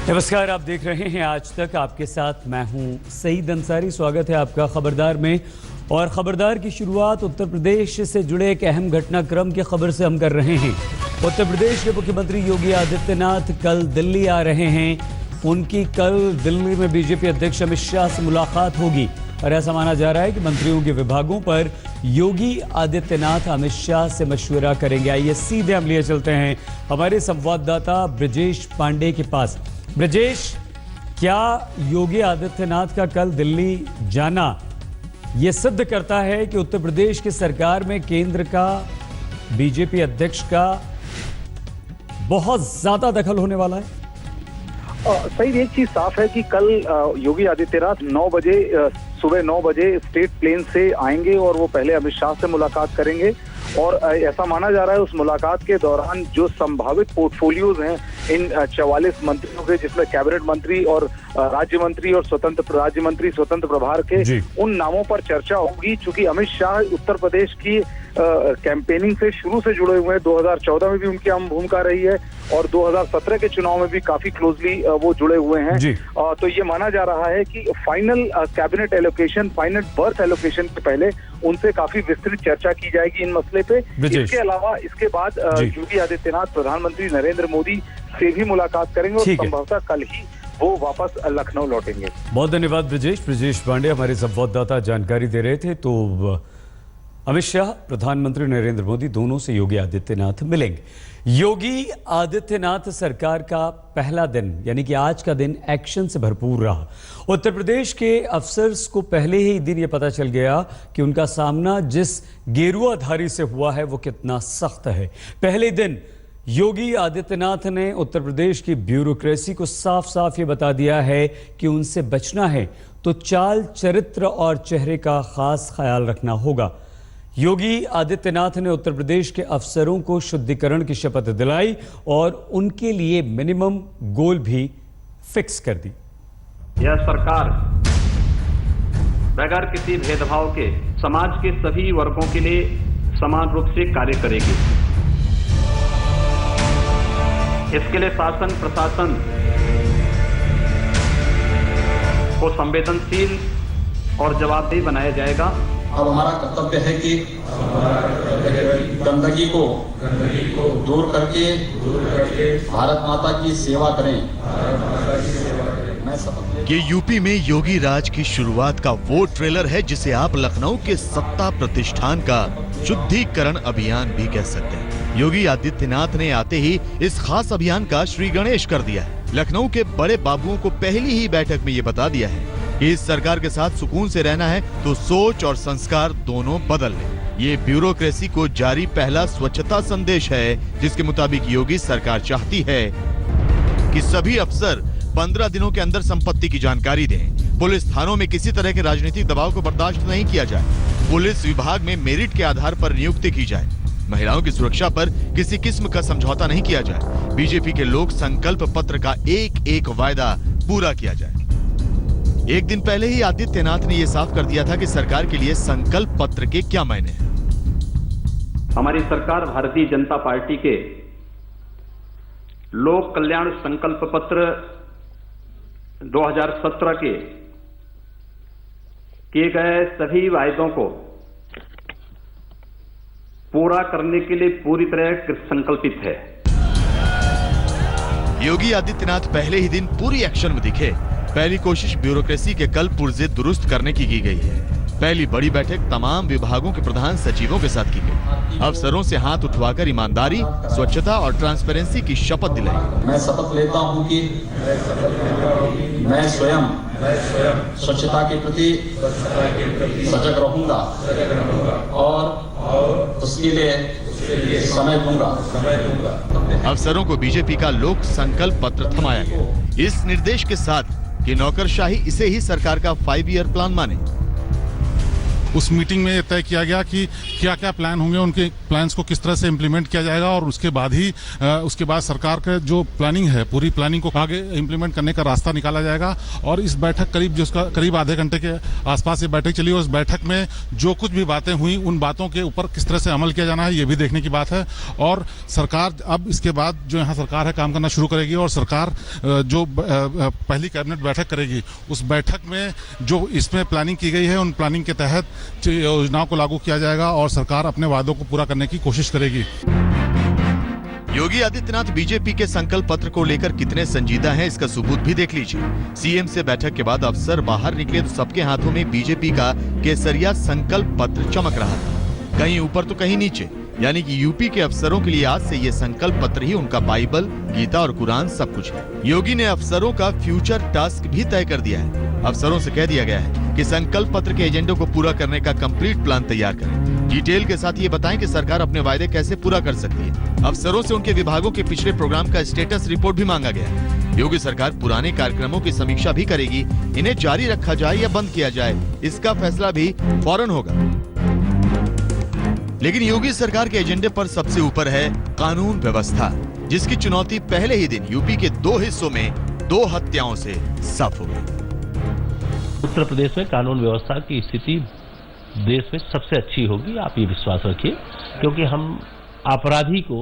नमस्कार, आप देख रहे हैं आज तक। आपके साथ मैं हूं सईद अंसारी। स्वागत है आपका खबरदार में। और खबरदार की शुरुआत उत्तर प्रदेश से जुड़े एक अहम घटनाक्रम की खबर से हम कर रहे हैं। उत्तर प्रदेश के मुख्यमंत्री योगी आदित्यनाथ कल दिल्ली आ रहे हैं। उनकी कल दिल्ली में बीजेपी अध्यक्ष अमित शाह से मुलाकात होगी और ऐसा माना जा रहा है कि मंत्रियों के विभागों पर योगी आदित्यनाथ अमित शाह से मशवरा करेंगे। आइए सीधे हम लिए चलते हैं हमारे संवाददाता ब्रजेश पांडे के पास। ब्रजेश, क्या योगी आदित्यनाथ का कल दिल्ली जाना यह सिद्ध करता है कि उत्तर प्रदेश की सरकार में केंद्र का, बीजेपी अध्यक्ष का बहुत ज्यादा दखल होने वाला है? सही, एक चीज साफ है कि कल योगी आदित्यनाथ 9 बजे सुबह 9 बजे स्टेट प्लेन से आएंगे और वो पहले अमित शाह से मुलाकात करेंगे। और ऐसा माना जा रहा है उस मुलाकात के दौरान जो संभावित पोर्टफोलियोज हैं इन 44 मंत्रियों के, जिसमें कैबिनेट मंत्री और राज्य मंत्री और स्वतंत्र प्रभार के, उन नामों पर चर्चा होगी। चूंकि अमित शाह उत्तर प्रदेश की कैंपेनिंग से शुरू से जुड़े हुए हैं, 2014 में भी उनकी अहम भूमिका रही है और 2017 के चुनाव में भी काफी क्लोजली वो जुड़े हुए हैं। तो ये माना जा रहा है कि final cabinet allocation, final birth allocation के पहले उनसे काफी विस्तृत चर्चा की जाएगी इन मसले पे। इसके अलावा इसके बाद योगी आदित्यनाथ प्रधानमंत्री नरेंद्र मोदी से भी मुलाकात करेंगे और संभवतः कल ही वो वापस लखनऊ लौटेंगे। बहुत धन्यवाद ब्रजेश पांडे हमारे संवाददाता जानकारी दे रहे थे। तो अमित शाह, प्रधानमंत्री नरेंद्र मोदी दोनों से योगी आदित्यनाथ मिलेंगे। योगी आदित्यनाथ सरकार का पहला दिन यानी कि आज का दिन एक्शन से भरपूर रहा। उत्तर प्रदेश के अफसर्स को पहले ही दिन ये पता चल गया कि उनका सामना जिस गेरुआधारी से हुआ है वो कितना सख्त है। पहले दिन योगी आदित्यनाथ ने उत्तर प्रदेश की ब्यूरोक्रेसी को साफ साफ ये बता दिया है कि उनसे बचना है तो चाल, चरित्र और चेहरे का खास ख्याल रखना होगा। योगी आदित्यनाथ ने उत्तर प्रदेश के अफसरों को शुद्धिकरण की शपथ दिलाई और उनके लिए मिनिमम गोल भी फिक्स कर दी। यह सरकार बगैर किसी भेदभाव के समाज के सभी वर्गों के लिए समान रूप से कार्य करेगी। इसके लिए शासन प्रशासन को संवेदनशील और जवाबदेह बनाया जाएगा। अब हमारा कर्तव्य है कि गंदगी को दूर करके भारत माता की सेवा करें। ये यूपी में योगी राज की शुरुआत का वो ट्रेलर है जिसे आप लखनऊ के सत्ता प्रतिष्ठान का शुद्धिकरण अभियान भी कह सकते हैं। योगी आदित्यनाथ ने आते ही इस खास अभियान का श्री गणेश कर दिया है। लखनऊ के बड़े बाबुओं को पहली ही बैठक में ये बता दिया है कि इस सरकार के साथ सुकून से रहना है तो सोच और संस्कार दोनों बदल लें। ये ब्यूरोक्रेसी को जारी पहला स्वच्छता संदेश है जिसके मुताबिक योगी सरकार चाहती है कि सभी अफसर 15 दिनों के अंदर संपत्ति की जानकारी दें। पुलिस थानों में किसी तरह के राजनीतिक दबाव को बर्दाश्त नहीं किया जाए। पुलिस विभाग में मेरिट के आधार पर नियुक्ति की जाए। महिलाओं की सुरक्षा पर किसी किस्म का समझौता नहीं किया जाए। बीजेपी के लोक संकल्प पत्र का एक एक वायदा पूरा किया जाए। एक दिन पहले ही आदित्यनाथ ने यह साफ कर दिया था कि सरकार के लिए संकल्प पत्र के क्या मायने हैं। हमारी सरकार भारतीय जनता पार्टी के लोक कल्याण संकल्प पत्र 2017 के किए गए सभी वायदों को पूरा करने के लिए पूरी तरह संकल्पित है। योगी आदित्यनाथ पहले ही दिन पूरी एक्शन में दिखे। पहली कोशिश ब्यूरोक्रेसी के कल पुर्जे दुरुस्त करने की गई है। पहली बड़ी बैठक तमाम विभागों के प्रधान सचिवों के साथ की गई। अफसरों से हाथ उठवाकर ईमानदारी, स्वच्छता और ट्रांसपेरेंसी की शपथ दिलाई। मैं शपथ लेता हूं कि मैं स्वयं स्वच्छता के प्रति सजग रहूंगा और उसके लिए समय दूंगा। अफसरों को बीजेपी का लोक संकल्प पत्र थमाया गया, इस निर्देश के साथ कि नौकरशाही इसे ही सरकार का 5 ईयर प्लान माने। उस मीटिंग में तय किया गया कि क्या क्या प्लान होंगे, उनके प्लान्स को किस तरह से इम्प्लीमेंट किया जाएगा और उसके बाद सरकार का जो प्लानिंग है पूरी प्लानिंग को आगे इम्प्लीमेंट करने का रास्ता निकाला जाएगा। और इस बैठक करीब आधे घंटे के आसपास ये बैठक चली और उस बैठक में जो कुछ भी बातें हुई उन बातों के ऊपर किस तरह से अमल किया जाना है ये भी देखने की बात है। और सरकार अब इसके बाद जो यहाँ सरकार है काम करना शुरू करेगी और सरकार जो पहली कैबिनेट बैठक करेगी उस बैठक में जो इसमें प्लानिंग की गई है उन प्लानिंग के तहत योजनाओं को लागू किया जाएगा और सरकार अपने वादों को पूरा करने की कोशिश करेगी। योगी आदित्यनाथ बीजेपी के संकल्प पत्र को लेकर कितने संजीदा हैं इसका सबूत भी देख लीजिए। सीएम से बैठक के बाद अफसर बाहर निकले तो सबके हाथों में बीजेपी का केसरिया संकल्प पत्र चमक रहा था, कहीं ऊपर तो कहीं नीचे। यानी कि यूपी के अफसरों के लिए आज से ये संकल्प पत्र ही उनका बाइबल, गीता और कुरान सब कुछ है। योगी ने अफसरों का फ्यूचर टास्क भी तय कर दिया है। अफसरों से कह दिया गया है कि संकल्प पत्र के एजेंडों को पूरा करने का कंप्लीट प्लान तैयार करें। डिटेल के साथ ये बताएं कि सरकार अपने वायदे कैसे पूरा कर सकती है। अफसरों से उनके विभागों के पिछले प्रोग्राम का स्टेटस रिपोर्ट भी मांगा गया है। योगी सरकार पुराने कार्यक्रमों की समीक्षा भी करेगी। इन्हें जारी रखा जाए या बंद किया जाए इसका फैसला भी फौरन होगा। लेकिन योगी सरकार के एजेंडे पर सबसे ऊपर है कानून व्यवस्था, जिसकी चुनौती पहले ही दिन यूपी के 2 हिस्सों में 2 हत्याओं से साफ हो गई। उत्तर प्रदेश में कानून व्यवस्था की स्थिति देश में सबसे अच्छी होगी, आप ये विश्वास रखिए, क्योंकि हम अपराधी को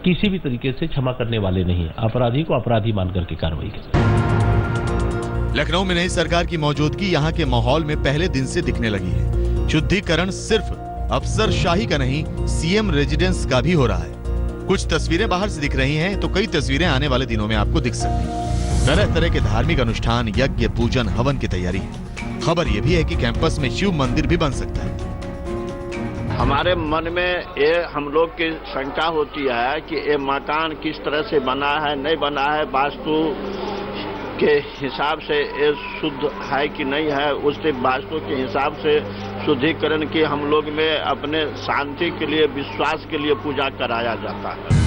किसी भी तरीके से क्षमा करने वाले नहीं है। अपराधी को अपराधी मान करके कार्रवाई करें। लखनऊ में नई सरकार की मौजूदगी यहाँ के माहौल में पहले दिन से दिखने लगी है। शुद्धिकरण सिर्फ अफसरशाही का नहीं, सीएम रेजिडेंस का भी हो रहा है। कुछ तस्वीरें बाहर से दिख रही हैं तो कई तस्वीरें आने वाले दिनों में आपको दिख सकती हैं। तरह तरह के धार्मिक अनुष्ठान, यज्ञ, पूजन, हवन की तैयारी है। खबर यह भी है कि कैंपस में शिव मंदिर भी बन सकता है। हमारे मन में ये हम लोग की शंका होती है कि ये मकान किस तरह से बना है, नहीं बना है, वास्तु के हिसाब से ये शुद्ध है कि नहीं है, उससे वास्तु के हिसाब से शुद्धिकरण की हम लोग में अपने शांति के लिए, विश्वास के लिए पूजा कराया जाता है।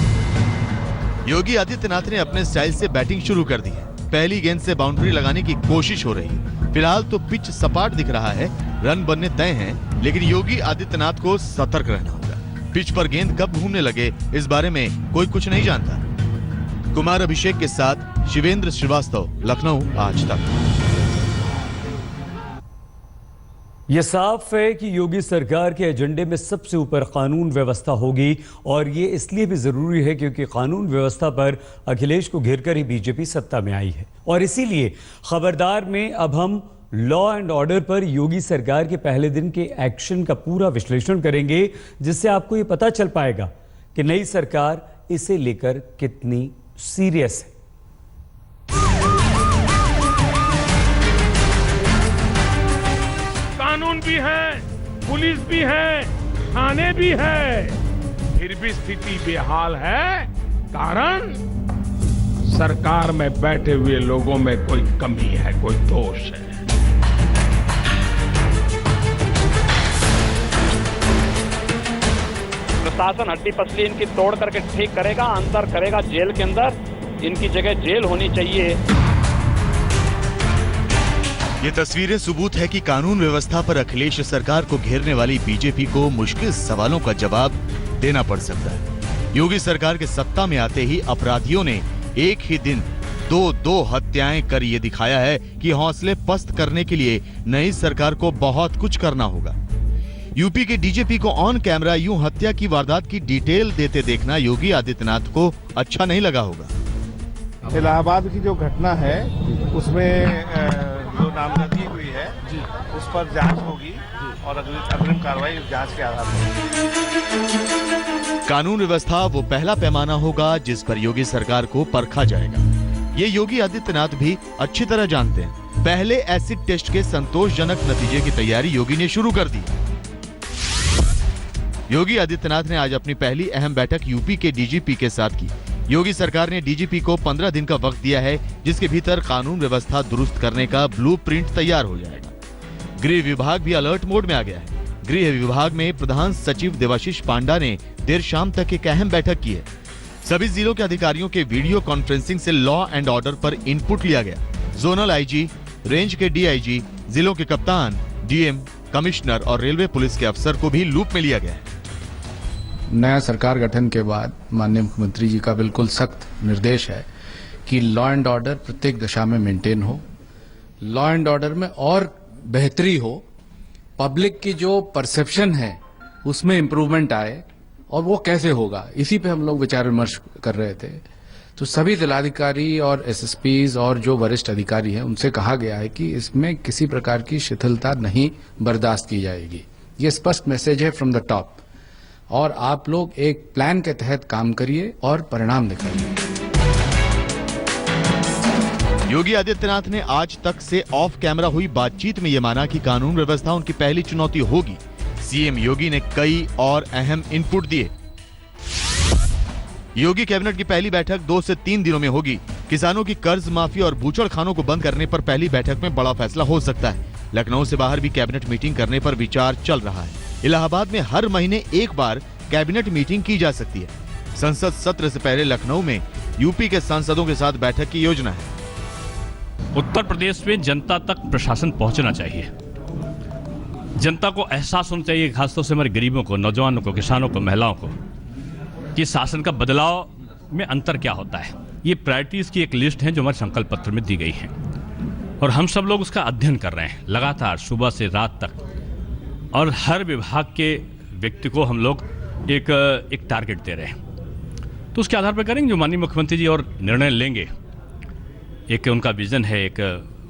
योगी आदित्यनाथ ने अपने स्टाइल से बैटिंग शुरू कर दी है। पहली गेंद से बाउंड्री लगाने की कोशिश हो रही है। फिलहाल तो पिच सपाट दिख रहा है, रन बनने तय हैं, लेकिन योगी आदित्यनाथ को सतर्क रहना होगा। पिच पर गेंद कब घूमने लगे इस बारे में कोई कुछ नहीं जानता। कुमार अभिषेक के साथ शिवेंद्र श्रीवास्तव, लखनऊ, आज तक। यह साफ है कि योगी सरकार के एजेंडे में सबसे ऊपर कानून व्यवस्था होगी और ये इसलिए भी जरूरी है क्योंकि कानून व्यवस्था पर अखिलेश को घेरकर ही बीजेपी सत्ता में आई है। और इसीलिए खबरदार में अब हम लॉ एंड ऑर्डर पर योगी सरकार के पहले दिन के एक्शन का पूरा विश्लेषण करेंगे, जिससे आपको ये पता चल पाएगा कि नई सरकार इसे लेकर कितनी सीरियस है। कानून भी है, पुलिस भी है, थाने भी है, फिर भी स्थिति बेहाल है। कारण सरकार में बैठे हुए लोगों में कोई कमी है, कोई दोष है। प्रशासन हड्डी पसली इनकी तोड़ करके ठीक करेगा, अंदर करेगा जेल के अंदर। इनकी जगह जेल होनी चाहिए। ये तस्वीरें सबूत है कि कानून व्यवस्था पर अखिलेश सरकार को घेरने वाली बीजेपी को मुश्किल सवालों का जवाब देना पड़ सकता है। योगी सरकार के सत्ता में आते ही अपराधियों ने एक ही दिन दो हत्याएं कर ये दिखाया है कि हौसले पस्त करने के लिए नई सरकार को बहुत कुछ करना होगा। यूपी के डीजीपी को ऑन कैमरा यूं हत्या की वारदात की डिटेल देते देखना योगी आदित्यनाथ को अच्छा नहीं लगा होगा। इलाहाबाद की जो घटना है उसमें जो नामजदगी हुई है उस पर जांच होगी और अग्रिम कार्रवाई जांच के आधार पर। कानून व्यवस्था वो पहला पैमाना होगा जिस पर योगी सरकार को परखा जाएगा। ये योगी आदित्यनाथ भी अच्छी तरह जानते हैं। पहले एसिड टेस्ट के संतोषजनक नतीजे की तैयारी योगी ने शुरू कर दी। योगी आदित्यनाथ ने आज अपनी पहली अहम बैठक यूपी के डीजीपी के साथ की। योगी सरकार ने डीजीपी को 15 दिन का वक्त दिया है, जिसके भीतर कानून व्यवस्था दुरुस्त करने का ब्लूप्रिंट तैयार हो जाएगा। गृह विभाग भी अलर्ट मोड में आ गया है। गृह विभाग में प्रधान सचिव देवाशीष पांडा ने देर शाम तक एक अहम बैठक की है। सभी जिलों के अधिकारियों के वीडियो कॉन्फ्रेंसिंग से लॉ एंड ऑर्डर पर इनपुट लिया गया। जोनल आईजी, रेंज के डीआईजी, जिलों के कप्तान, डीएम, कमिश्नर और रेलवे पुलिस के अफसर को भी लूप में लिया गया है। नया सरकार गठन के बाद माननीय मुख्यमंत्री जी का बिल्कुल सख्त निर्देश है कि लॉ एंड ऑर्डर प्रत्येक दशा में मेंटेन हो, लॉ एंड ऑर्डर में और बेहतरी हो, पब्लिक की जो परसेप्शन है उसमें इम्प्रूवमेंट आए, और वो कैसे होगा इसी पे हम लोग विचार विमर्श कर रहे थे। तो सभी जिलाधिकारी और एसएसपीज और जो वरिष्ठ अधिकारी हैं उनसे कहा गया है कि इसमें किसी प्रकार की शिथिलता नहीं बर्दाश्त की जाएगी। ये स्पष्ट मैसेज है फ्रॉम द टॉप, और आप लोग एक प्लान के तहत काम करिए और परिणाम दिखाइए। योगी आदित्यनाथ ने आज तक से ऑफ कैमरा हुई बातचीत में ये माना कि कानून व्यवस्था उनकी पहली चुनौती होगी। सीएम योगी ने कई और अहम इनपुट दिए। योगी कैबिनेट की पहली बैठक 2 से 3 दिनों में होगी। किसानों की कर्ज माफी और बूचड़खानों को बंद करने पर पहली बैठक में बड़ा फैसला हो सकता है। लखनऊ से बाहर भी कैबिनेट मीटिंग करने पर विचार चल रहा है। इलाहाबाद में हर महीने एक बार कैबिनेट मीटिंग की जा सकती है। संसद सत्र से पहले लखनऊ में यूपी के सांसदों के साथ बैठक की योजना है। उत्तर प्रदेश में जनता तक प्रशासन पहुंचना चाहिए। जनता को एहसास होना चाहिए, खासतौर से हमारे गरीबों को, नौजवानों को, किसानों को, महिलाओं को, कि शासन का बदलाव में अंतर क्या होता है। ये प्रायोरिटीज की एक लिस्ट है जो हमारे संकल्प पत्र में दी गई है, और हम सब लोग उसका अध्ययन कर रहे हैं लगातार सुबह से रात तक, और हर विभाग के व्यक्ति को हम लोग एक टारगेट दे रहे हैं। तो उसके आधार पर करेंगे जो माननीय मुख्यमंत्री जी और निर्णय लेंगे। एक उनका विजन है, एक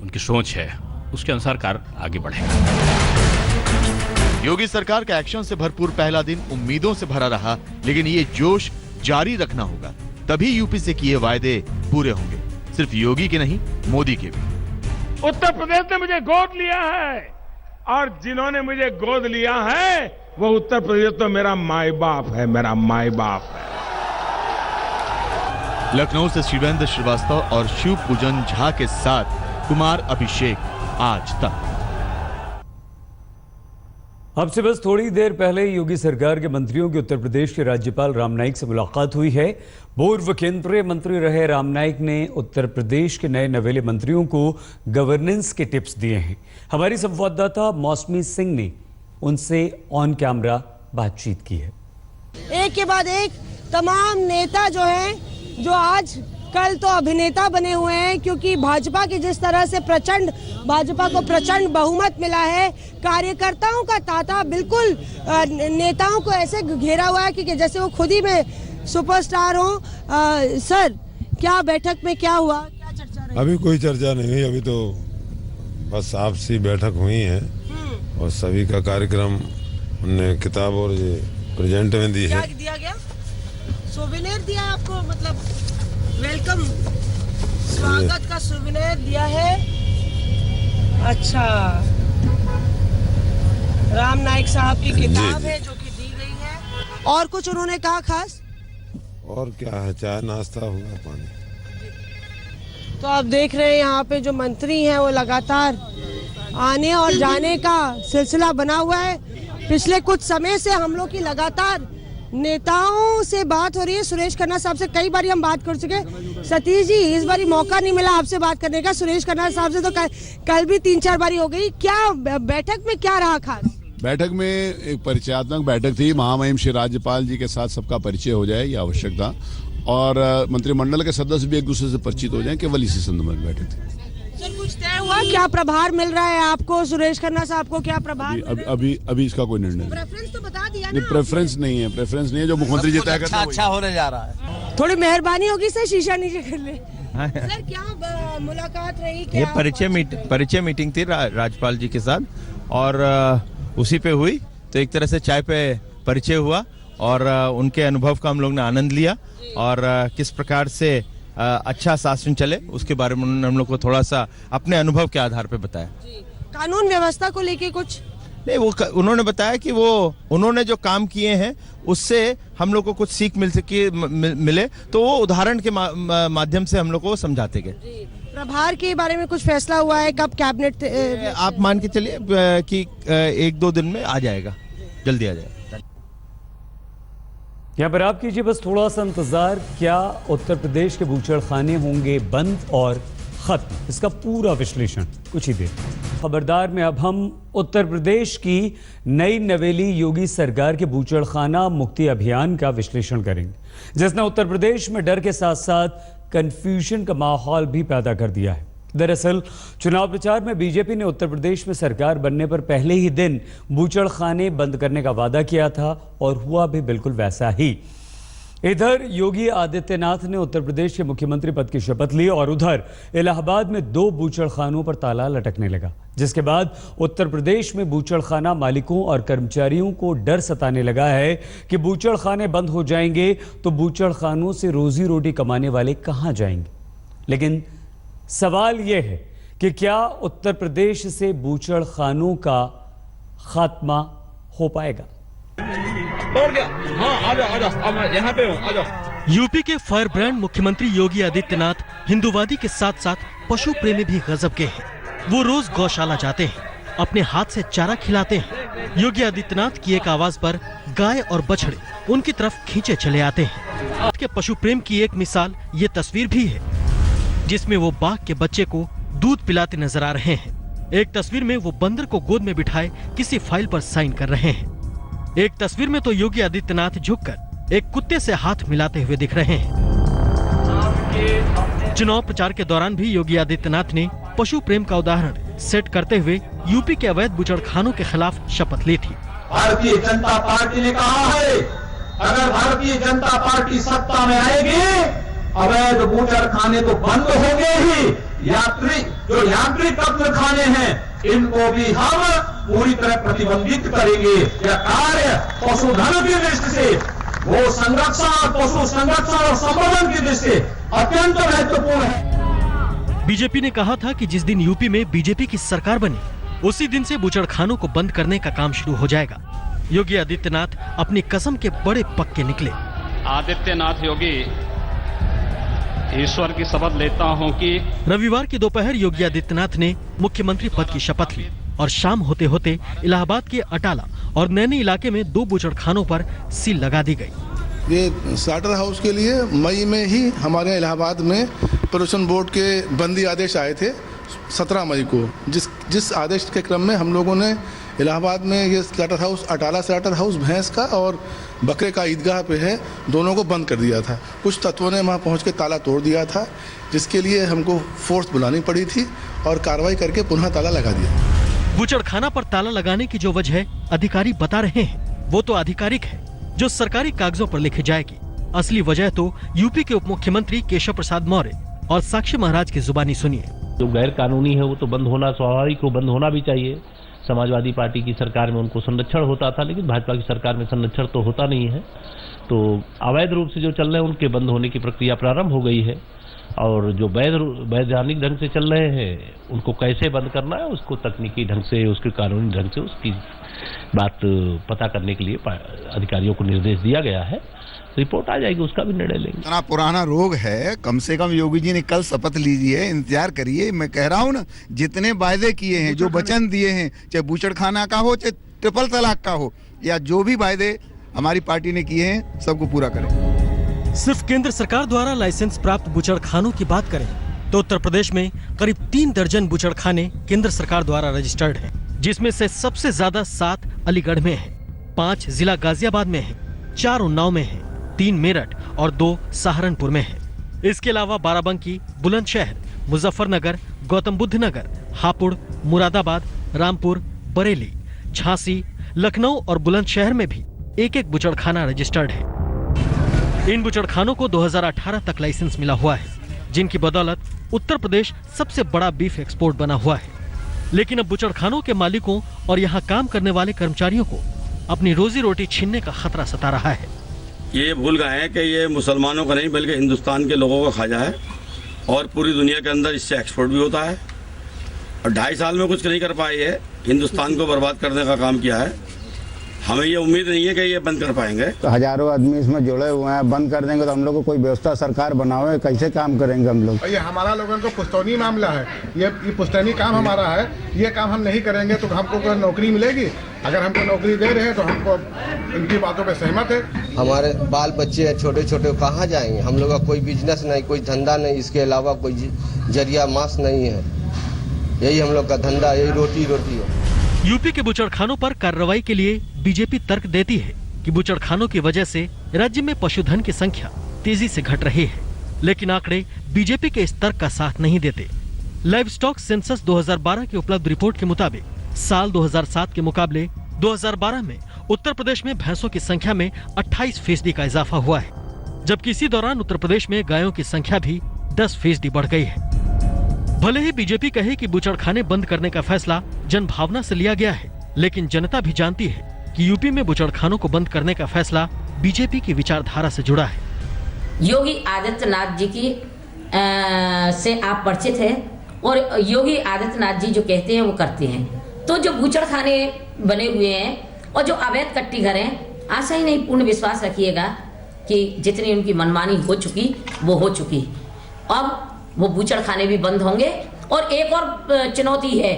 उनकी सोच है, उसके अनुसार कार्य आगे बढ़ेगा। योगी सरकार का एक्शन से भरपूर पहला दिन उम्मीदों से भरा रहा, लेकिन ये जोश जारी रखना होगा, तभी यूपी से किए वायदे पूरे होंगे। सिर्फ योगी के नहीं, मोदी के भी। उत्तर प्रदेश ने मुझे गोद लिया है, और जिन्होंने मुझे गोद लिया है वो उत्तर प्रदेश तो मेरा माई बाप है, मेरा माई बाप है। लखनऊ से शिवेंद्र श्रीवास्तव और शिव पूजन झा के साथ कुमार अभिषेक, आज तक। अब से बस थोड़ी देर पहले योगी सरकार के मंत्रियों की उत्तर प्रदेश के राज्यपाल राम नाईक से मुलाकात हुई है। पूर्व केंद्रीय मंत्री रहे राम नाईक ने उत्तर प्रदेश के नए नवेले मंत्रियों को गवर्नेंस के टिप्स दिए हैं। हमारी संवाददाता मौसमी सिंह ने उनसे ऑन कैमरा बातचीत की है। एक के बाद एक तमाम नेता जो हैं, जो आज कल तो अभिनेता बने हुए हैं, क्योंकि भाजपा की जिस तरह से भाजपा को प्रचंड बहुमत मिला है, कार्यकर्ताओं का तांता बिल्कुल नेताओं को ऐसे घेरा हुआ है कि जैसे वो खुद ही में सुपरस्टार हो। सर, क्या बैठक में क्या हुआ, क्या चर्चा रही? अभी कोई चर्चा नहीं हुई, अभी तो बस आपसी बैठक हुई है और सभी का कार्यक्रम उन्होंने किताब और ये प्रेजेंट में दी है। क्या दिया गया? सोवेनियर दिया आपको, मतलब वेलकम, स्वागत का सोवेनियर दिया है। अच्छा, राम नाईक साहब की किताब है जो कि दी गई है। और कुछ उन्होंने कहा खास? और क्या है, चाय नाश्ता हुआ, पानी। तो आप देख रहे हैं यहाँ पे जो मंत्री हैं वो लगातार आने और जाने का सिलसिला बना हुआ है। पिछले कुछ समय से हम लोग की लगातार नेताओं से बात हो रही है। सुरेश खन्ना साहब से कई बार हम बात कर चुके। सतीश जी, इस बार मौका नहीं मिला आपसे बात करने का। सुरेश खन्ना साहब से तो कल भी 3-4 बारी हो गई। क्या बैठक में क्या रहा खास? बैठक में एक परिचयात्मक बैठक थी। महामहिम श्री राज्यपाल जी के साथ सबका परिचय हो जाए, ये आवश्यक था, और मंत्रिमंडल के सदस्य भी एक दूसरे से परिचित हो जाए, केवल इसी संदर्भ में बैठक थी। सर, कुछ तय हुआ क्या प्रभार मिल रहा है आपको? सुरेश खन्ना साहब को क्या प्रभार? अभी इसका कोई निर्णय नहीं। प्रेफरेंस तो बता दिया ना। प्रेफरेंस नहीं है, प्रेफरेंस नहीं है, जो मुख्यमंत्री जी तय करते हैं। अच्छा होने जा रहा है। थोड़ी मेहरबानी होगी सर, शीशा नीचे कर ले। सर, क्या मुलाकात रही? ये परिचय मीटिंग थी राज्यपाल जी के साथ, और उसी पे हुई, तो एक तरह से चाय पे परिचय हुआ और उनके अनुभव का हम लोग ने आनंद लिया, और किस प्रकार से अच्छा शासन चले उसके बारे में उन्होंने हम लोग को थोड़ा सा अपने अनुभव के आधार पे बताया। कानून व्यवस्था को लेके कुछ नहीं, वो उन्होंने बताया कि वो उन्होंने जो काम किए हैं उससे हम लोग को कुछ सीख मिले, तो वो उदाहरण के माध्यम से हम लोग को समझाते गए। प्रभार के बारे में कुछ फैसला हुआ है? कब कैबिनेट? आप मान के चलिए कि 1-2 दिन में आ जाएगा, जल्दी आ जाएगा। यहाँ पर आप कीजिए बस थोड़ा सा इंतजार। क्या उत्तर प्रदेश के बूचड़खाने होंगे बंद और खत्म। इसका पूरा विश्लेषण कुछ ही देर। खबरदार में अब हम उत्तर प्रदेश की नई नवेली योगी सरकार के बूचड़खाना मुक्ति अभियान का विश्लेषण करेंगे, जिसने उत्तर प्रदेश में डर के साथ साथ कंफ्यूजन का माहौल भी पैदा कर दिया है। दरअसल चुनाव प्रचार में बीजेपी ने उत्तर प्रदेश में सरकार बनने पर पहले ही दिन बूचड़खाने बंद करने का वादा किया था और हुआ भी बिल्कुल वैसा ही। इधर योगी आदित्यनाथ ने उत्तर प्रदेश के मुख्यमंत्री पद की शपथ ली और उधर इलाहाबाद में 2 बूचड़खानों पर ताला लटकने लगा, जिसके बाद उत्तर प्रदेश में बूचड़खाना मालिकों और कर्मचारियों को डर सताने लगा है कि बूचड़खाने बंद हो जाएंगे तो बूचड़खानों से रोजी रोटी कमाने वाले कहां जाएंगे। लेकिन सवाल यह है कि क्या उत्तर प्रदेश से बूचड़खानों का खात्मा हो पाएगा? यहाँ पे हूँ, आ जाओ। यूपी के फायर ब्रांड मुख्यमंत्री योगी आदित्यनाथ हिंदूवादी के साथ साथ पशु प्रेमी भी गजब के हैं। वो रोज गौशाला जाते हैं, अपने हाथ से चारा खिलाते हैं। योगी आदित्यनाथ की एक आवाज पर गाय और बछड़े उनकी तरफ खींचे चले आते हैं। आज के पशु प्रेम की एक मिसाल ये तस्वीर भी है, जिसमें वो बाघ के बच्चे को दूध पिलाते नजर आ रहे हैं। एक तस्वीर में वो बंदर को गोद में बिठाए किसी फाइल पर साइन कर रहे हैं। एक तस्वीर में तो योगी आदित्यनाथ झुककर एक कुत्ते से हाथ मिलाते हुए दिख रहे हैं। चुनाव प्रचार के दौरान भी योगी आदित्यनाथ ने पशु प्रेम का उदाहरण सेट करते हुए यूपी के अवैध बूचड़खानों के खिलाफ शपथ ली थी। भारतीय जनता पार्टी ने कहा है, अगर भारतीय जनता पार्टी सत्ता में आएगी अवैध बूचड़खाने तो बंद होंगे ही, यांत्रिक कत्ल खाने हैं इनको भी हम पूरी तरह प्रतिबंधित करेंगे। यह कार्य पशुधन की दृष्टि से, वो संरक्षण, पशु संरक्षण और संवर्धन की दृष्टि से अत्यंत महत्वपूर्ण है। बीजेपी ने कहा था कि जिस दिन यूपी में बीजेपी की सरकार बनी, उसी दिन से बूचड़खानों को बंद करने का काम शुरू हो जाएगा। योगी आदित्यनाथ अपनी कसम के बड़े पक्के निकले। आदित्यनाथ योगी ईश्वर की शपथ लेता हूं कि रविवार की दोपहर योगी आदित्यनाथ ने मुख्यमंत्री पद की शपथ ली और शाम होते होते इलाहाबाद के अटाला और नैनी इलाके में 2 बूचड़खानों पर सील लगा दी गई। ये स्लाटर हाउस के लिए मई में ही हमारे इलाहाबाद में प्रदूषण बोर्ड के बंदी आदेश आए थे 17 मई को, जिस आदेश के क्रम में हम लोगों ने इलाहाबाद में ये slaughter house, Atala slaughter house भैंस का और बकरे का ईदगाह पे है, दोनों को बंद कर दिया था। कुछ तत्वों ने वहाँ पहुँच के ताला तोड़ दिया था, जिसके लिए हमको फोर्स बुलानी पड़ी थी और कार्रवाई करके पुनः ताला लगा दिया। बूचड़खाना पर ताला लगाने की जो वजह अधिकारी बता रहे हैं वो तो आधिकारिक है, जो सरकारी कागजों पर लिखी जाएगी। असली वजह तो यूपी के उप मुख्यमंत्री केशव प्रसाद मौर्य और साक्षी महाराज की जुबानी सुनिए। जो गैर कानूनी है वो तो बंद होना स्वाभाविक हो, बंद होना भी चाहिए। समाजवादी पार्टी की सरकार में उनको संरक्षण होता था, लेकिन भाजपा की सरकार में संरक्षण तो होता नहीं है। तो अवैध रूप से जो चल रहे हैं उनके बंद होने की प्रक्रिया प्रारंभ हो गई है, और जो वैधानिक ढंग से चल रहे हैं उनको कैसे बंद करना है उसको तकनीकी ढंग से, उसके कानूनी ढंग से उसकी बात पता करने के लिए अधिकारियों को निर्देश दिया गया है। रिपोर्ट आ जाएगी, उसका भी निर्णय लेंगे। इतना पुराना रोग है, कम से कम योगी जी ने कल शपथ लीजिए, इंतजार करिए। मैं कह रहा हूँ ना, जितने वायदे किए हैं, जो वचन दिए हैं, चाहे बूचड़खाना का हो, चाहे ट्रिपल तलाक का हो, या जो भी वायदे हमारी पार्टी ने किए हैं, सबको पूरा करें। सिर्फ केंद्र सरकार द्वारा लाइसेंस प्राप्त बूचड़खानों की बात करें तो उत्तर प्रदेश में करीब 3 दर्जन बूचड़खाने केंद्र सरकार द्वारा रजिस्टर्ड हैं, जिसमें से सबसे ज्यादा 7 अलीगढ़ में है, 5 जिला गाजियाबाद में है, 4 उन्नाव में है, 3 मेरठ और 2 सहारनपुर में है। इसके अलावा बाराबंकी, बुलंदशहर, मुजफ्फरनगर, गौतम बुद्ध नगर, हापुड़, मुरादाबाद, रामपुर, बरेली, झांसी, लखनऊ और बुलंदशहर में भी एक एक बूचड़खाना रजिस्टर्ड है। इन बूचड़खानों को 2018 तक लाइसेंस मिला हुआ है, जिनकी बदौलत उत्तर प्रदेश सबसे बड़ा बीफ एक्सपोर्ट बना हुआ है। लेकिन अब बूचड़खानों के मालिकों और यहाँ काम करने वाले कर्मचारियों को अपनी रोजी रोटी छीनने का खतरा सता रहा है। ये भूल गए हैं कि ये मुसलमानों का नहीं बल्कि हिंदुस्तान के लोगों का खाजा है, और पूरी दुनिया के अंदर इससे एक्सपोर्ट भी होता है। और 2.5 साल में कुछ नहीं कर पाए, ये हिंदुस्तान को बर्बाद करने का काम किया है। हमें ये उम्मीद नहीं है कि ये बंद कर पाएंगे। तो हजारों आदमी इसमें जुड़े हुए हैं, बंद कर देंगे तो हम लोग को कोई व्यवस्था सरकार बनाओ, कैसे काम करेंगे हम लोग? ये हमारा लोगों को पुश्तैनी मामला है, ये पुश्तैनी काम हमारा है। ये काम हम नहीं करेंगे तो हमको कोई नौकरी मिलेगी? अगर हमको नौकरी दे रहे हैं तो हमको इनकी बातों पे सहमत है। हमारे बाल बच्चे हैं छोटे छोटे, कहाँ जाएंगे? हम लोग का कोई बिजनेस नहीं, कोई धंधा नहीं, इसके अलावा कोई जरिया मास नहीं है। यही हम लोग का धंधा, यही रोटी है। यूपी के बुचड़खानों पर कार्रवाई के लिए बीजेपी तर्क देती है कि बुचड़खानों की वजह से राज्य में पशुधन की संख्या तेजी से घट रही है, लेकिन आंकड़े बीजेपी के इस तर्क का साथ नहीं देते। लाइव स्टॉक सेंसस 2012 की उपलब्ध रिपोर्ट के मुताबिक साल 2007 के मुकाबले 2012 में उत्तर प्रदेश में भैंसों की संख्या में 28% का इजाफा हुआ है, जबकि इसी दौरान उत्तर प्रदेश में गायों की संख्या भी 10% बढ़ गई है। भले ही बीजेपी कहे कि बुचड़खाने बंद करने का फैसला जनभावना से लिया गया है, लेकिन जनता भी जानती है कि यूपी में बुचड़खानों को बंद करने का फैसला बीजेपी की विचारधारा से जुड़ा है। योगी आदित्यनाथ जी की से आप परिचित हैं और योगी आदित्यनाथ जी जो कहते हैं वो करते हैं। तो जो बूचड़खाने बने हुए हैं और जो अवैध कट्टी घर हैं, आशा ही नहीं पूर्ण विश्वास रखिएगा कि जितनी उनकी मनमानी हो चुकी वो हो चुकी। अब वो बूचड़खाने भी बंद होंगे। और एक और चुनौती है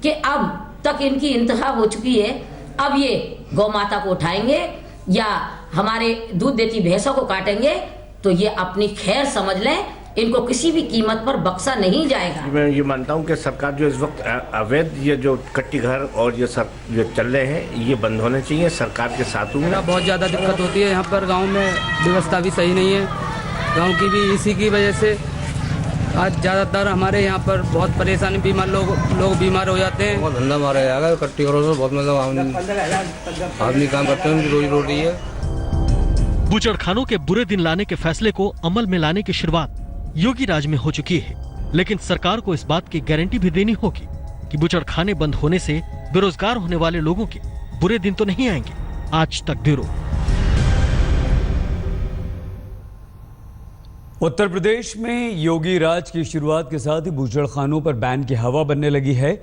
कि अब तक इनकी इंतहा हो चुकी है, अब ये गौ माता को उठाएंगे या हमारे दूध देती भैंसों को काटेंगे, तो ये अपनी खैर समझ लें, इनको किसी भी कीमत पर बख्शा नहीं जाएगा। मैं ये मानता हूँ कि सरकार जो इस वक्त अवैध ये जो कट्टी घर और ये सब जो चल रहे हैं ये बंद होने चाहिए। सरकार के साथ मेरा बहुत ज़्यादा दिक्कत होती है यहाँ पर। गांव में व्यवस्था भी सही नहीं है, गांव की भी इसी की वजह से आज ज़्यादातर हमारे यहाँ पर बहुत परेशानी, बीमार लोग बीमार हो जाते हैं। बहुत धंधा मारा जाएगा कट्टी घरों से, बहुत मतलब आदमी काम करते हैं, रोजी रोटी है। बुचड़खानों के बुरे दिन लाने के फैसले को अमल में लाने की शुरुआत योगी राज में हो चुकी है, लेकिन सरकार को इस बात की गारंटी भी देनी होगी कि बुचड़खाने बंद होने से बेरोजगार होने वाले लोगों के बुरे दिन तो नहीं आएंगे। आज तक ब्यूरो। उत्तर प्रदेश में योगी राज की शुरुआत के साथ ही बूचड़खानों पर बैन की हवा बनने लगी है।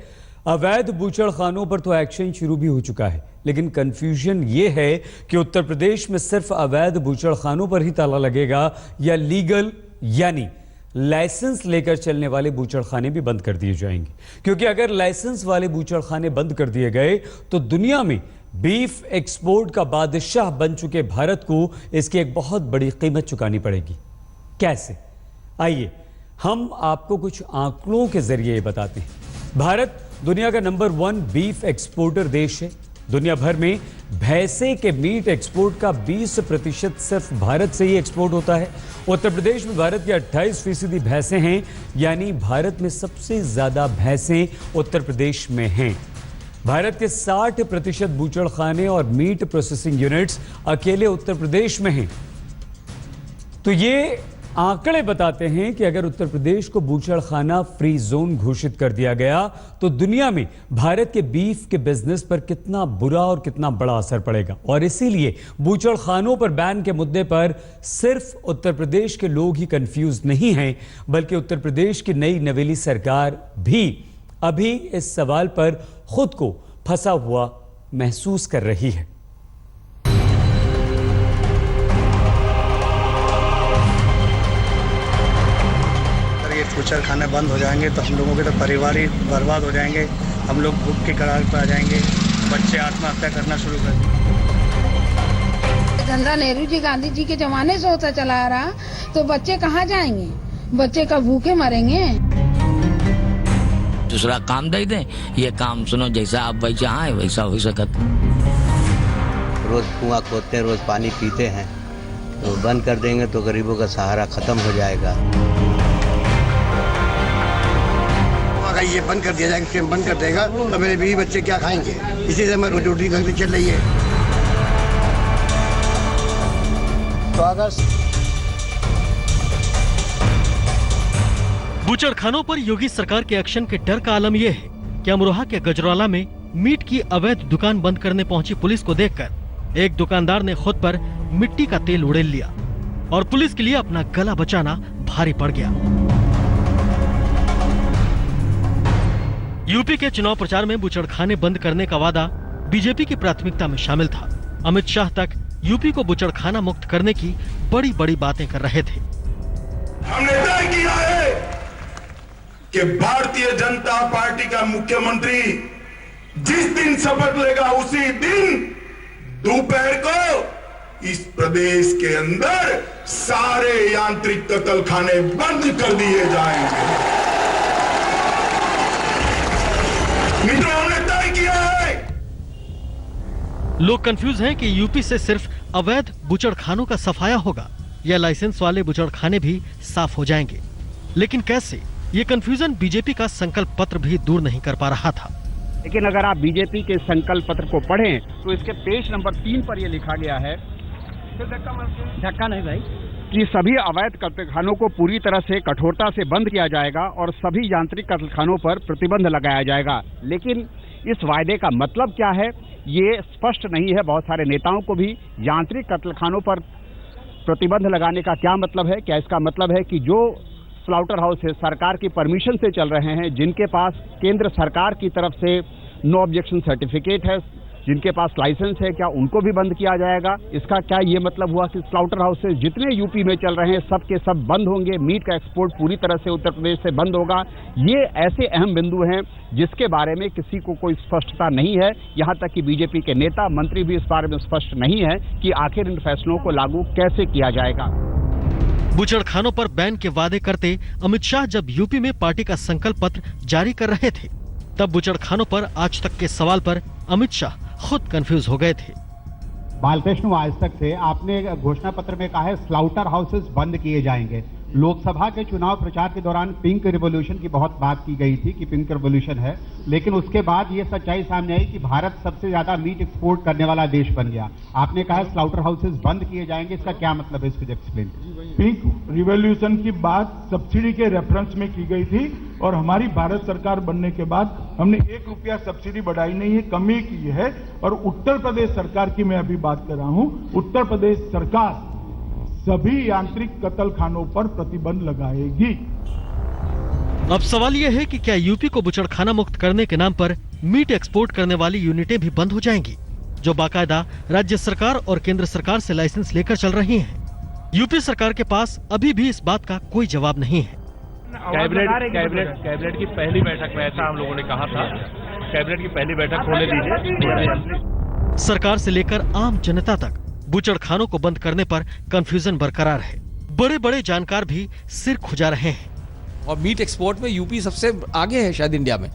अवैध बूचड़खानों पर तो एक्शन शुरू भी हो चुका है, लेकिन कंफ्यूजन ये है कि उत्तर प्रदेश में सिर्फ अवैध बूचड़खानों पर ही ताला लगेगा या लीगल यानी लाइसेंस लेकर चलने वाले बूचड़खाने भी बंद कर दिए जाएंगे। क्योंकि अगर लाइसेंस वाले बूचड़खाने बंद कर दिए गए तो दुनिया में बीफ एक्सपोर्ट का बादशाह बन चुके भारत को इसकी एक बहुत बड़ी कीमत चुकानी पड़ेगी। कैसे? आइए हम आपको कुछ आंकड़ों के जरिए बताते हैं। भारत दुनिया का नंबर 1 बीफ एक्सपोर्टर देश है। दुनिया भर में भैंसे के मीट एक्सपोर्ट का 20% सिर्फ भारत से ही एक्सपोर्ट होता है। उत्तर प्रदेश में भारत की 28% भैंसें हैं, यानी भारत में सबसे ज्यादा भैंसें उत्तर प्रदेश में हैं। भारत के 60% बूचड़खाने और मीट प्रोसेसिंग यूनिट्स अकेले उत्तर प्रदेश में हैं। तो ये आंकड़े बताते हैं कि अगर उत्तर प्रदेश को बूचड़खाना फ्री जोन घोषित कर दिया गया तो दुनिया में भारत के बीफ के बिजनेस पर कितना बुरा और कितना बड़ा असर पड़ेगा। और इसीलिए बूचड़खानों पर बैन के मुद्दे पर सिर्फ उत्तर प्रदेश के लोग ही कंफ्यूज नहीं हैं, बल्कि उत्तर प्रदेश की नई नवेली सरकार भी अभी इस सवाल पर खुद को फंसा हुआ महसूस कर रही है। बूचड़खाने बंद हो जाएंगे तो हम लोगों के तो परिवार ही बर्बाद हो जाएंगे। हम लोग भूख की कगार पर आ जाएंगे, बच्चे आत्महत्या करना शुरू कर देंगे। धंधा नेहरू जी गांधी जी के जमाने से होता चला आ रहा, तो बच्चे कहाँ जाएंगे? बच्चे का भूखे मरेंगे। दूसरा काम दे दें, ये काम सुनो जैसा आप भाई चाहें वैसा हो सकता। रोज कुआं खोदते हैं, रोज पानी पीते हैं, तो बंद कर देंगे तो गरीबों का सहारा खत्म हो जाएगा। अगर ये बंद कर दिया जाएगा, स्कीम बंद कर देगा तो मेरे बीवी बच्चे क्या खाएंगे? इसी से मैं रोजी रोटी घर में चल रही है। तो अगर बूचड़खानों पर योगी सरकार के एक्शन के डर का आलम यह है कि अमरोहा के गजरौला में मीट की अवैध दुकान बंद करने पहुंची पुलिस को देखकर एक दुकानदार ने खुद पर मिट्टी का तेल उड़ेल लिया और पुलिस के लिए अपना गला बचाना भारी पड़ गया। यूपी के चुनाव प्रचार में बूचड़खाने बंद करने का वादा बीजेपी की प्राथमिकता में शामिल था। अमित शाह तक यूपी को बूचड़खाना मुक्त करने की बड़ी बड़ी बातें कर रहे थे। हमने तय किया है कि भारतीय जनता पार्टी का मुख्यमंत्री जिस दिन शपथ लेगा उसी दिन दोपहर को इस प्रदेश के अंदर सारे यांत्रिक कत्लखाने बंद कर दिए जाएंगे। मित्रों, हमने तय किया है। लोग कंफ्यूज हैं कि यूपी से सिर्फ अवैध बुचड़खानों का सफाया होगा या लाइसेंस वाले बुचड़खाने भी साफ हो जाएंगे। लेकिन कैसे? ये कंफ्यूजन बीजेपी का संकल्प पत्र भी दूर नहीं कर पा रहा था। लेकिन अगर आप बीजेपी के संकल्प पत्र को पढ़ें तो इसके पेज नंबर 3 पर यह लिखा गया है, धक्का नहीं भाई, कि सभी अवैध कत्लखानों को पूरी तरह से कठोरता से बंद किया जाएगा और सभी यांत्रिक कत्लखानों पर प्रतिबंध लगाया जाएगा। लेकिन इस वायदे का मतलब क्या है, ये स्पष्ट नहीं है। बहुत सारे नेताओं को भी यांत्रिक कत्लखानों पर प्रतिबंध लगाने का क्या मतलब है? क्या इसका मतलब है कि जो स्लाउटर हाउस है सरकार की परमिशन से चल रहे हैं, जिनके पास केंद्र सरकार की तरफ से नो ऑब्जेक्शन सर्टिफिकेट है, जिनके पास लाइसेंस है, क्या उनको भी बंद किया जाएगा? इसका क्या ये मतलब हुआ कि स्लाउटर हाउसेस जितने यूपी में चल रहे हैं सब के सब बंद होंगे? मीट का एक्सपोर्ट पूरी तरह से उत्तर प्रदेश से बंद होगा? ये ऐसे अहम बिंदु हैं जिसके बारे में किसी को कोई स्पष्टता नहीं है। यहाँ तक कि बीजेपी के नेता मंत्री भी इस बारे में स्पष्ट नहीं है कि आखिर इन फैसलों को लागू कैसे किया जाएगा। बुचड़खानों पर बैन के वादे करते अमित शाह जब यूपी में पार्टी का संकल्प पत्र जारी कर रहे थे, तब बुचड़खानों पर आज तक के सवाल पर अमित शाह खुद कंफ्यूज हो गए थे। बालकृष्ण आज तक से आपने घोषणा पत्र में कहा है स्लाउटर हाउसेस बंद किए जाएंगे। लोकसभा के चुनाव प्रचार के दौरान पिंक रिवॉल्यूशन की बहुत बात की गई थी कि पिंक रिवॉल्यूशन है, लेकिन उसके बाद ये सच्चाई सामने आई कि भारत सबसे ज्यादा मीट एक्सपोर्ट करने वाला देश बन गया। आपने कहा स्लाउटर हाउसेस बंद किए जाएंगे, इसका क्या मतलब है? इसको एक्सप्लेन। पिंक रिवॉल्यूशन की बात सब्सिडी के रेफरेंस में की गई थी और हमारी भारत सरकार बनने के बाद हमने 1 रुपया सब्सिडी बढ़ाई नहीं है, कमी की है। और उत्तर प्रदेश सरकार की मैं अभी बात कर रहा हूं, उत्तर प्रदेश सरकार सभी यांत्रिक कत्लखानों पर प्रतिबंध लगाएगी। अब सवाल यह है कि क्या यूपी को बुचड़खाना मुक्त करने के नाम पर मीट एक्सपोर्ट करने वाली यूनिटें भी बंद हो जाएंगी, जो बाकायदा राज्य सरकार और केंद्र सरकार से लाइसेंस लेकर चल रही हैं? यूपी सरकार के पास अभी भी इस बात का कोई जवाब नहीं है। कैबिनेट की पहली बैठक में ऐसा हम लोगों ने कहा था, कैबिनेट की पहली बैठक होने दीजिए। सरकार से लेकर आम जनता तक बुचड़खानों को बंद करने पर कंफ्यूजन बरकरार है। बड़े बड़े जानकार भी सिर खुजा रहे हैं। और मीट एक्सपोर्ट में यूपी सबसे आगे है शायद इंडिया में,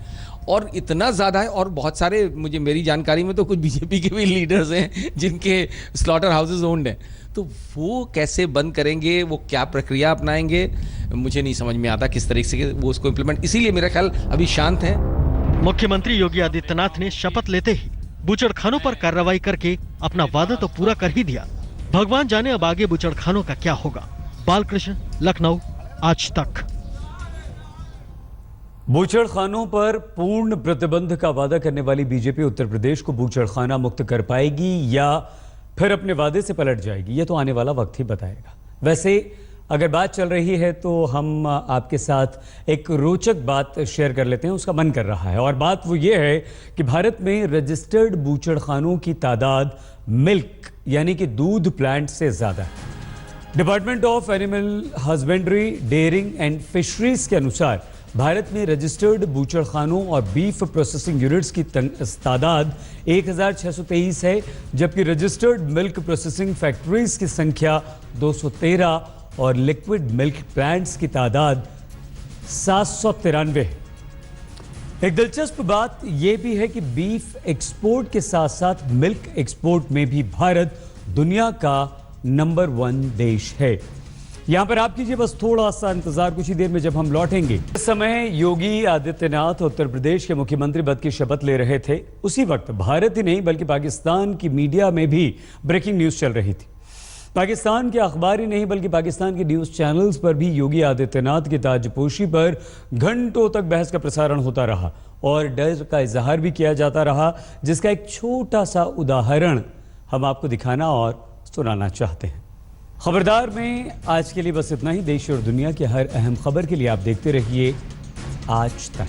और इतना ज्यादा है। और बहुत सारे मेरी जानकारी में तो कुछ बीजेपी के भी लीडर्स हैं जिनके स्लॉटर हाउसेज ओन्ड हैं। तो वो कैसे बंद करेंगे, वो क्या प्रक्रिया अपनाएंगे, मुझे नहीं समझ में आता किस तरीके से वो उसको इम्प्लीमेंट। इसीलिए मेरा ख्याल अभी शांत है। मुख्यमंत्री योगी आदित्यनाथ ने शपथ लेते ही बुचड़खानों पर कार्रवाई करके अपना वादा तो पूरा कर ही दिया। भगवान जाने अब आगे बुचड़खानों का क्या होगा। बालकृष्ण, लखनऊ, आज तक। बूचड़खानों पर पूर्ण प्रतिबंध का वादा करने वाली बीजेपी उत्तर प्रदेश को बूचड़खाना मुक्त कर पाएगी या फिर अपने वादे से पलट जाएगी, ये तो आने वाला वक्त ही बताएगा। वैसे अगर बात चल रही है तो हम आपके साथ एक रोचक बात शेयर कर लेते हैं, उसका मन कर रहा है। और बात वो ये है कि भारत में रजिस्टर्ड बूचड़खानों की तादाद मिल्क यानी कि दूध प्लांट से ज़्यादा है। Department of animal husbandry, dairying and fisheries के अनुसार भारत में रजिस्टर्ड बूचड़खानों और बीफ प्रोसेसिंग यूनिट्स की तादाद 1623 है, जबकि रजिस्टर्ड मिल्क प्रोसेसिंग फैक्ट्रीज की संख्या 213 और लिक्विड मिल्क प्लांट्स की तादाद 793 है। एक दिलचस्प बात यह भी है कि बीफ एक्सपोर्ट के साथ साथ मिल्क एक्सपोर्ट में भी भारत दुनिया का नंबर 1 देश है। यहां पर आप कीजिए बस थोड़ा सा इंतजार, कुछ ही देर में जब हम लौटेंगे। इस समय योगी आदित्यनाथ उत्तर प्रदेश के मुख्यमंत्री पद की शपथ ले रहे थे। उसी वक्त भारत ही नहीं बल्कि पाकिस्तान की मीडिया में भी ब्रेकिंग न्यूज चल रही थी। पाकिस्तान के अखबार ही नहीं बल्कि पाकिस्तान के न्यूज चैनल्स पर भी योगी आदित्यनाथ की ताजपोशी पर घंटों तक बहस का प्रसारण होता रहा और डर का इजहार भी किया जाता रहा, जिसका एक छोटा सा उदाहरण हम आपको दिखाना और सुनाना चाहते हैं। खबरदार में आज के लिए बस इतना ही। देश और दुनिया की हर अहम खबर के लिए आप देखते रहिए आज तक।